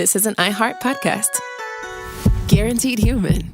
this is an iHeart podcast. Guaranteed human.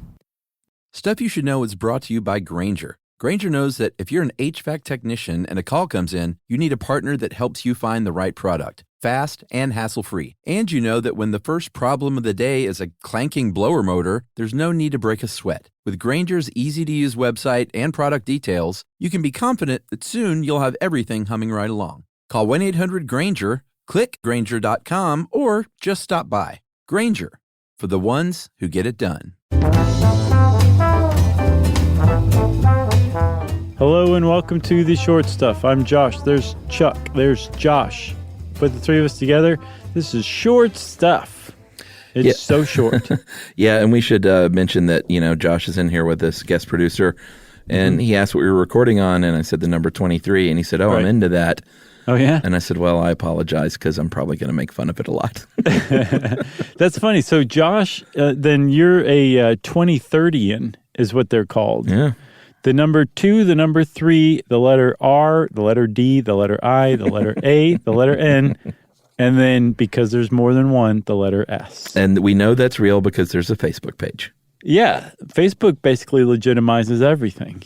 Stuff You Should Know is brought to you by Grainger. Grainger knows that if you're an HVAC technician and a call comes in, you need a partner that helps you find the right product, fast and hassle-free. And you know that when the first problem of the day is a clanking blower motor, there's no need to break a sweat. With Grainger's easy-to-use website and product details, you can be confident that soon you'll have everything humming right along. Call 1-800-GRAINGER, click Grainger.com, or just stop by. Grainger, for the ones who get it done. Hello and welcome to The Short Stuff. I'm Josh. There's Chuck. There's Josh. Put the three of us together. This is Short Stuff. It's so short. Yeah, and we should mention that, Josh is in here with this guest producer, and he asked what we were recording on, and I said the number 23, and he said, I'm into that. Oh, yeah? And I said, well, I apologize because I'm probably going to make fun of it a lot. That's funny. So, Josh, then you're a 2030-ian is what they're called. Yeah. The number 2, the number 3, the letter R, the letter D, the letter I, the letter A, the letter N, and then, because there's more than one, the letter S. And we know that's real because there's a Facebook page. Yeah. Facebook basically legitimizes everything.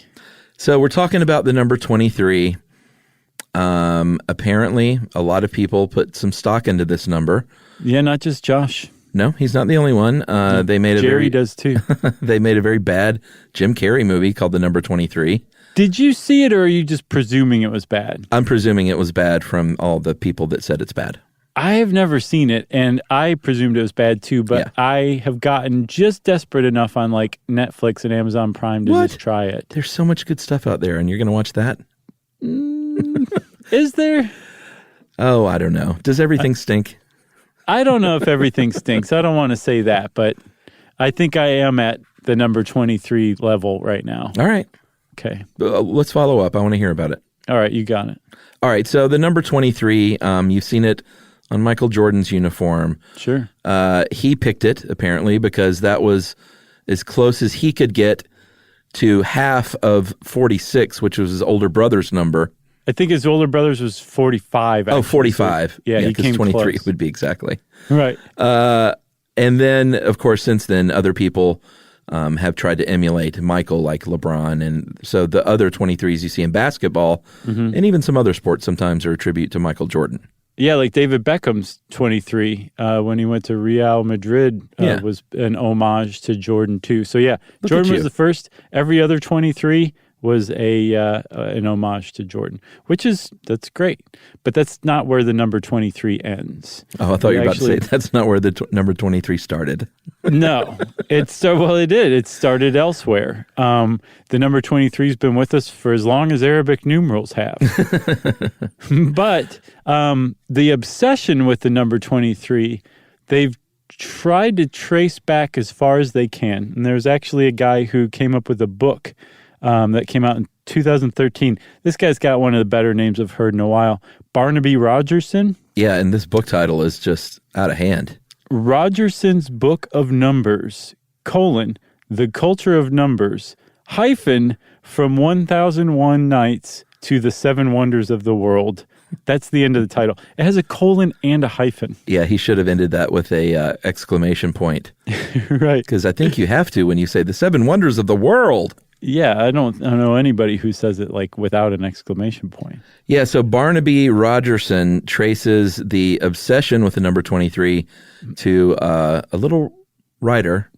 So we're talking about the number 23. Apparently, a lot of people put some stock into this number. Yeah, not just Josh. No, he's not the only one. Jerry does too. They made a very bad Jim Carrey movie called The Number 23. Did you see it, or are you just presuming it was bad? I'm presuming it was bad from all the people that said it's bad. I have never seen it, and I presumed it was bad too, but I have gotten just desperate enough on like Netflix and Amazon Prime to just try it. There's so much good stuff out there, and you're going to watch that? Is there? Oh, I don't know. Does everything stink? I don't know if everything stinks. I don't want to say that, but I think I am at the number 23 level right now. All right. Okay. Let's follow up. I want to hear about it. All right. You got it. All right. So the number 23, you've seen it on Michael Jordan's uniform. Sure. He picked it, apparently, because that was as close as he could get to half of 46, which was his older brother's number. I think his older brother's was 45. Actually. 45. So, he came 23 close. Would be exactly. Right. And then, of course, since then, other people have tried to emulate Michael, like LeBron. And so the other 23s you see in basketball and even some other sports sometimes are a tribute to Michael Jordan. Yeah, like David Beckham's 23 when he went to Real Madrid was an homage to Jordan too. So Jordan was the first. Every other 23 was an homage to Jordan, that's great. But that's not where the number 23 ends. Oh, I thought you were about to say that's not where the number 23 started. No, it did. It started elsewhere. The number 23 has been with us for as long as Arabic numerals have. But the obsession with the number 23, they've tried to trace back as far as they can. And there's actually a guy who came up with a book that came out in 2013. This guy's got one of the better names I've heard in a while. Barnaby Rogerson. Yeah, and this book title is just out of hand. Rogerson's Book of Numbers, The Culture of Numbers, from 1001 Nights to the Seven Wonders of the World. That's the end of the title. It has a colon and a hyphen. Yeah, he should have ended that with a exclamation point. Right. Because I think you have to when you say the Seven Wonders of the World. Yeah, I don't know anybody who says it like without an exclamation point. Yeah, so Barnaby Rogerson traces the obsession with the number 23 to a little writer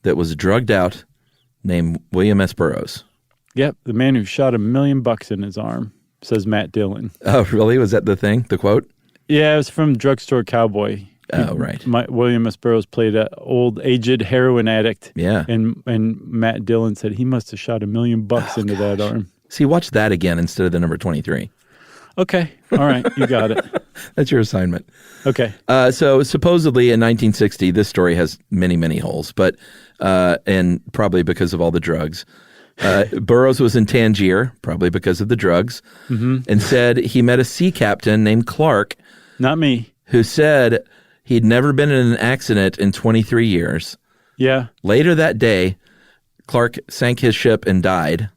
that was drugged out named William S. Burroughs. Yep, the man who shot $1 million in his arm, says Matt Dillon. Oh, really? Was that the thing, the quote? Yeah, it was from Drugstore Cowboy. Oh, right. William S. Burroughs played an old, aged heroin addict. Yeah. And Matt Dillon said he must have shot $1 million into that arm. See, watch that again instead of the number 23. Okay. All right. You got it. That's your assignment. Okay. So supposedly in 1960, this story has many, many holes, but and probably because of all the drugs. Burroughs was in Tangier, probably because of the drugs, and said he met a sea captain named Clark. Not me. Who said he'd never been in an accident in 23 years. Yeah. Later that day, Clark sank his ship and died.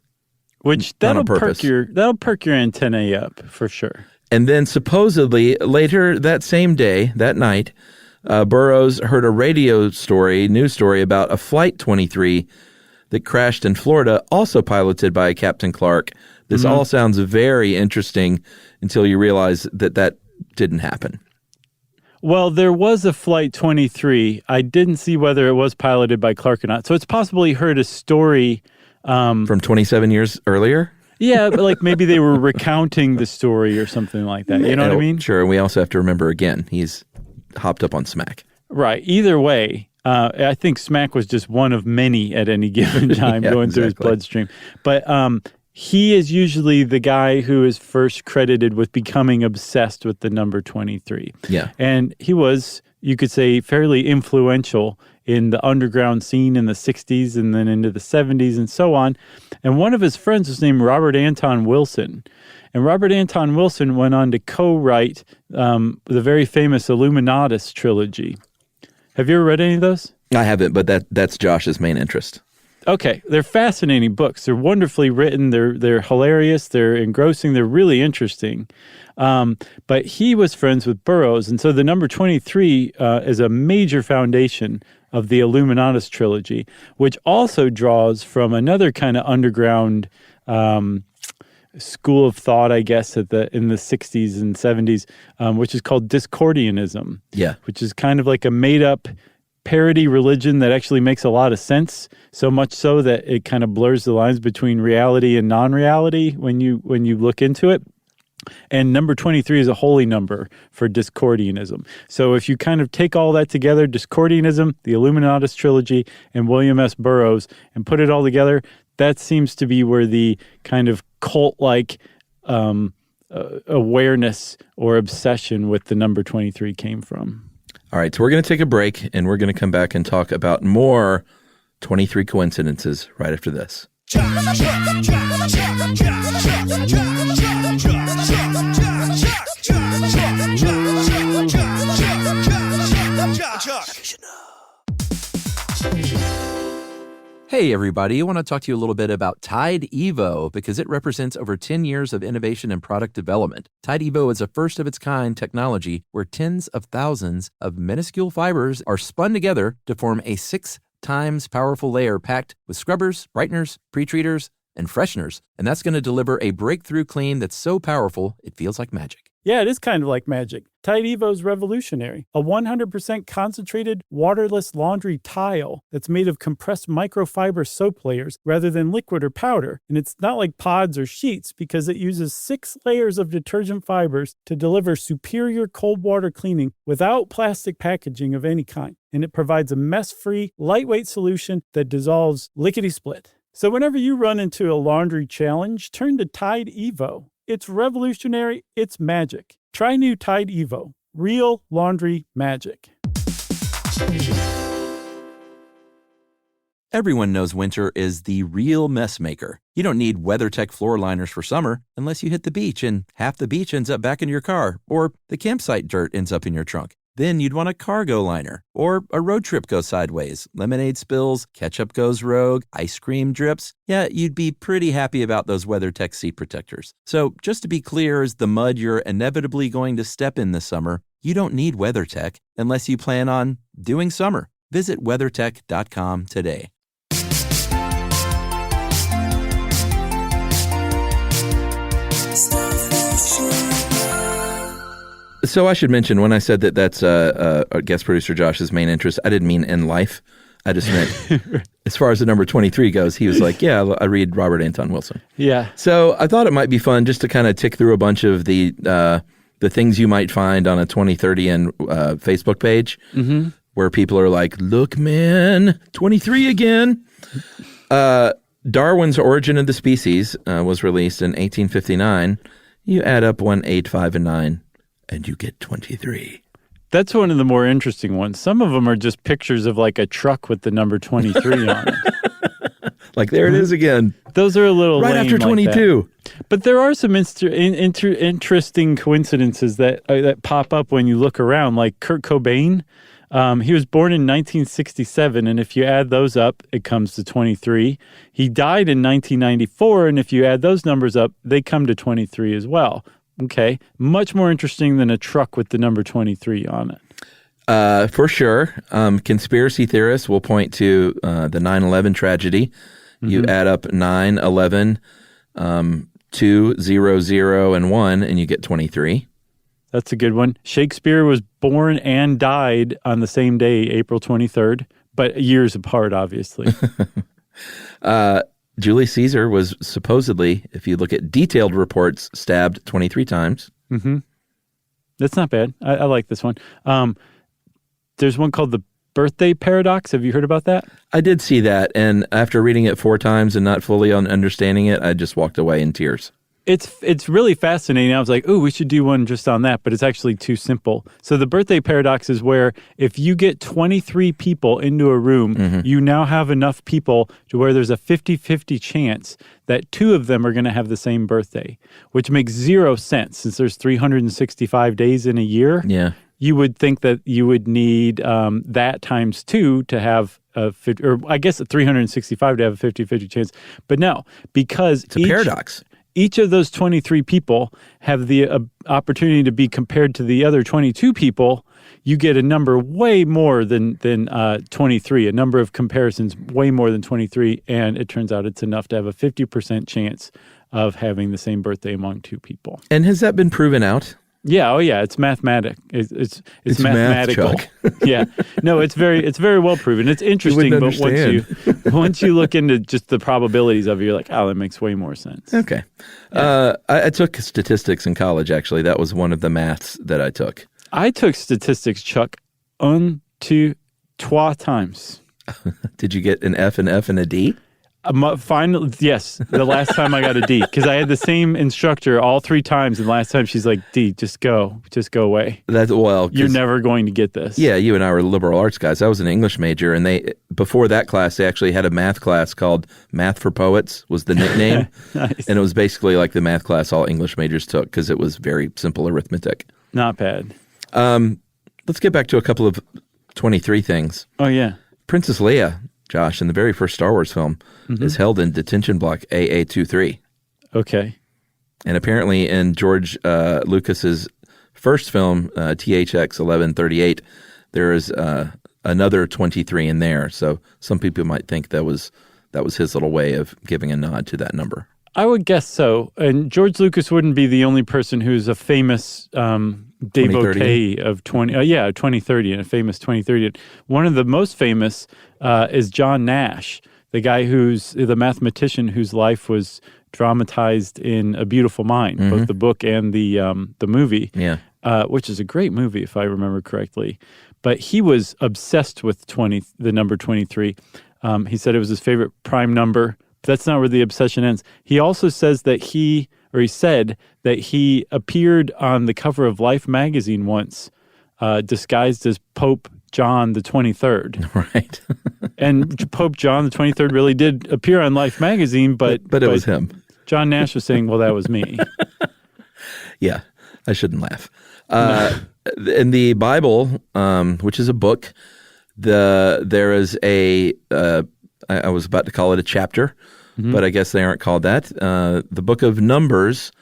Which that'll perk your antennae up for sure. And then supposedly later that same day, that night, Burroughs heard a news story about a Flight 23 that crashed in Florida, also piloted by Captain Clark. This all sounds very interesting until you realize that didn't happen. Well, there was a Flight 23. I didn't see whether it was piloted by Clark or not. So it's possible he heard a story from 27 years earlier? Yeah, but like maybe they were recounting the story or something like that. You know what I mean? Sure. And we also have to remember, again, he's hopped up on smack. Right. Either way, I think smack was just one of many at any given time going through his bloodstream. But he is usually the guy who is first credited with becoming obsessed with the number 23. Yeah. And he was, you could say, fairly influential in the underground scene in the 60s and then into the 70s and so on. And one of his friends was named Robert Anton Wilson. And Robert Anton Wilson went on to co-write the very famous Illuminatus trilogy. Have you ever read any of those? I haven't, but that's Josh's main interest. Okay, they're fascinating books. They're wonderfully written. They're hilarious. They're engrossing. They're really interesting. But he was friends with Burroughs, and so the number 23 is a major foundation of the Illuminatus trilogy, which also draws from another kind of underground school of thought, I guess, in the 60s and 70s, which is called Discordianism. Yeah, which is kind of like a made-up parody religion that actually makes a lot of sense, so much so that it kind of blurs the lines between reality and non-reality when you look into it. And number 23 is a holy number for Discordianism. So if you kind of take all that together, Discordianism, the Illuminatus trilogy, and William S. Burroughs, and put it all together, that seems to be where the kind of cult-like awareness or obsession with the number 23 came from. All right, so we're going to take a break, and we're going to come back and talk about more 23 coincidences right after this. Hey everybody, I want to talk to you a little bit about Tide Evo because it represents over 10 years of innovation and product development. Tide Evo is a first-of-its-kind technology where tens of thousands of minuscule fibers are spun together to form a 6 times powerful layer packed with scrubbers, brighteners, pre-treaters, and fresheners. And that's going to deliver a breakthrough clean that's so powerful it feels like magic. Yeah, it is kind of like magic. Tide Evo is revolutionary. A 100% concentrated, waterless laundry tile that's made of compressed microfiber soap layers rather than liquid or powder. And it's not like pods or sheets because it uses 6 layers of detergent fibers to deliver superior cold water cleaning without plastic packaging of any kind. And it provides a mess-free, lightweight solution that dissolves lickety-split. So whenever you run into a laundry challenge, turn to Tide Evo. It's revolutionary. It's magic. Try new Tide Evo. Real laundry magic. Everyone knows winter is the real mess maker. You don't need WeatherTech floor liners for summer unless you hit the beach and half the beach ends up back in your car or the campsite dirt ends up in your trunk. Then you'd want a cargo liner or a road trip goes sideways, lemonade spills, ketchup goes rogue, ice cream drips. Yeah, you'd be pretty happy about those WeatherTech seat protectors. So just to be clear, as the mud you're inevitably going to step in this summer, you don't need WeatherTech unless you plan on doing summer. Visit WeatherTech.com today. So I should mention, when I said that that's our guest producer Josh's main interest, I didn't mean in life. I just meant as far as the number 23 goes, he was like, yeah, I read Robert Anton Wilson. Yeah. So I thought it might be fun just to kind of tick through a bunch of the things you might find on a 2030N Facebook page where people are like, look, man, 23 again. Darwin's Origin of the Species was released in 1859. You add up 1, 8, 5, and 9. And you get 23. That's one of the more interesting ones. Some of them are just pictures of like a truck with the number 23 on it. Like, there it is again. Those are a little right lame after 22. Like, but there are some interesting coincidences that pop up when you look around, like Kurt Cobain. He was born in 1967, and if you add those up, it comes to 23. He died in 1994, and if you add those numbers up, they come to 23 as well. Okay, much more interesting than a truck with the number 23 on it. For sure. Conspiracy theorists will point to the 9/11 tragedy. You add up 9, 11, 2, 0, 0, and 1, and you get 23. That's a good one. Shakespeare was born and died on the same day, April 23rd, but years apart, obviously. Julius Caesar was supposedly, if you look at detailed reports, stabbed 23 times. Mm-hmm. That's not bad. I like this one. There's one called the birthday paradox. Have you heard about that? I did see that, and after reading it 4 times and not fully understanding it, I just walked away in tears. It's really fascinating. I was like, oh, we should do one just on that, but it's actually too simple. So the birthday paradox is where if you get 23 people into a room, you now have enough people to where there's a 50-50 chance that 2 of them are going to have the same birthday, which makes 0 sense since there's 365 days in a year. Yeah. You would think that you would need that times 2 to have a 50, or I guess 365 to have a 50-50 chance. But no, because It's a paradox. Each of those 23 people have the opportunity to be compared to the other 22 people. You get a number way more than 23, a number of comparisons way more than 23, and it turns out it's enough to have a 50% chance of having the same birthday among 2 people. And has that been proven out? Yeah, oh yeah, it's mathematic. It's mathematical. Math, Chuck. Yeah, no, it's very well proven. It's interesting, but once you look into just the probabilities of it, you're like, oh, that makes way more sense. Okay, I took statistics in college. Actually, that was one of the maths that I took. I took statistics, Chuck, 1, 2, 3 times. Did you get an F, and a D? Finally, yes. The last time I got a D, because I had the same instructor all 3 times, and the last time she's like, "D, just go away. That's You're never going to get this." Yeah, you and I were liberal arts guys. I was an English major, and before that class, they actually had a math class called Math for Poets. Was the nickname, Nice. And it was basically like the math class all English majors took because it was very simple arithmetic. Not bad. Let's get back to a couple of 23 things. Oh yeah. Princess Leia, Josh, in the very first Star Wars film, is held in detention block AA23. Okay. And apparently in George Lucas's first film, THX 1138, there is another 23 in there. So some people might think that was his little way of giving a nod to that number. I would guess so. And George Lucas wouldn't be the only person who's a famous devotee of 2030 and a famous 2030. One of the most famous is John Nash, the guy who's the mathematician whose life was dramatized in A Beautiful Mind, both the book and the movie. Yeah. Which is a great movie if I remember correctly. But he was obsessed with the number 23. He said it was his favorite prime number. But that's not where the obsession ends. He also says that he said that he appeared on the cover of Life magazine once, disguised as Pope John the 23rd. Right. And Pope John the 23rd really did appear on Life magazine, but it was him. John Nash was saying, well, that was me. Yeah, I shouldn't laugh. In the Bible, which is a book, there is I was about to call it a chapter, but I guess they aren't called that. The book of Numbers,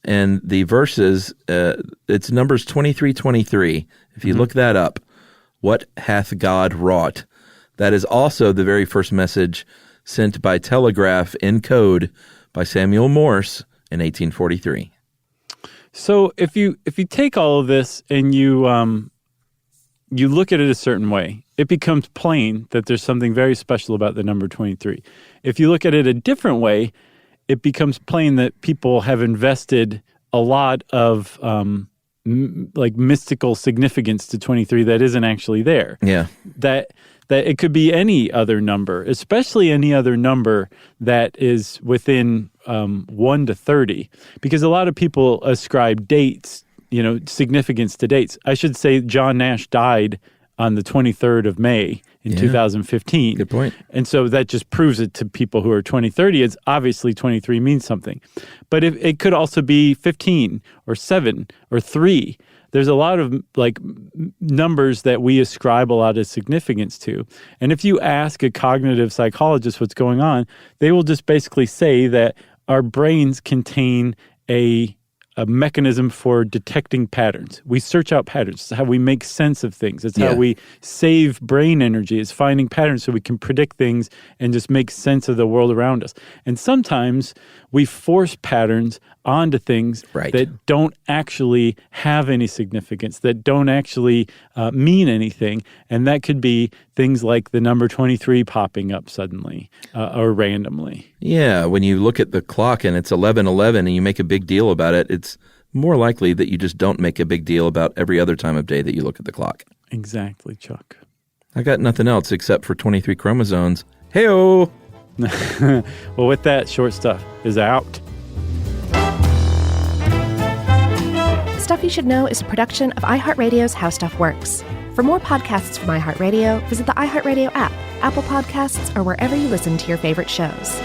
and the verses, it's Numbers 23:23. If you look that up, what hath God wrought? That is also the very first message sent by telegraph in code by Samuel Morse in 1843. So if you take all of this and you look at it a certain way, it becomes plain that there's something very special about the number 23. If you look at it a different way, it becomes plain that people have invested a lot of mystical significance to 23 that isn't actually there. Yeah. That it could be any other number, especially any other number that is within 1 to 30, because a lot of people ascribe dates, significance to dates. I should say John Nash died on the 23rd of May in 2015. Good point. And so that just proves it to people who are 2030. It's obviously 23 means something. But it could also be 15 or 7 or 3. There's a lot of numbers that we ascribe a lot of significance to. And if you ask a cognitive psychologist what's going on, they will just basically say that our brains contain a mechanism for detecting patterns. We search out patterns. It's how we make sense of things. It's how we save brain energy. It's finding patterns so we can predict things and just make sense of the world around us. And sometimes we force patterns onto things that don't actually have any significance, that don't actually mean anything. And that could be things like the number 23 popping up suddenly or randomly. Yeah, when you look at the clock and it's 11:11 and you make a big deal about it, it's more likely that you just don't make a big deal about every other time of day that you look at the clock. Exactly, Chuck. I got nothing else except for 23 chromosomes. Hey-o! Well, with that, Short Stuff is out. Stuff You Should Know is a production of iHeartRadio's How Stuff Works. For more podcasts from iHeartRadio, visit the iHeartRadio app, Apple Podcasts, or wherever you listen to your favorite shows.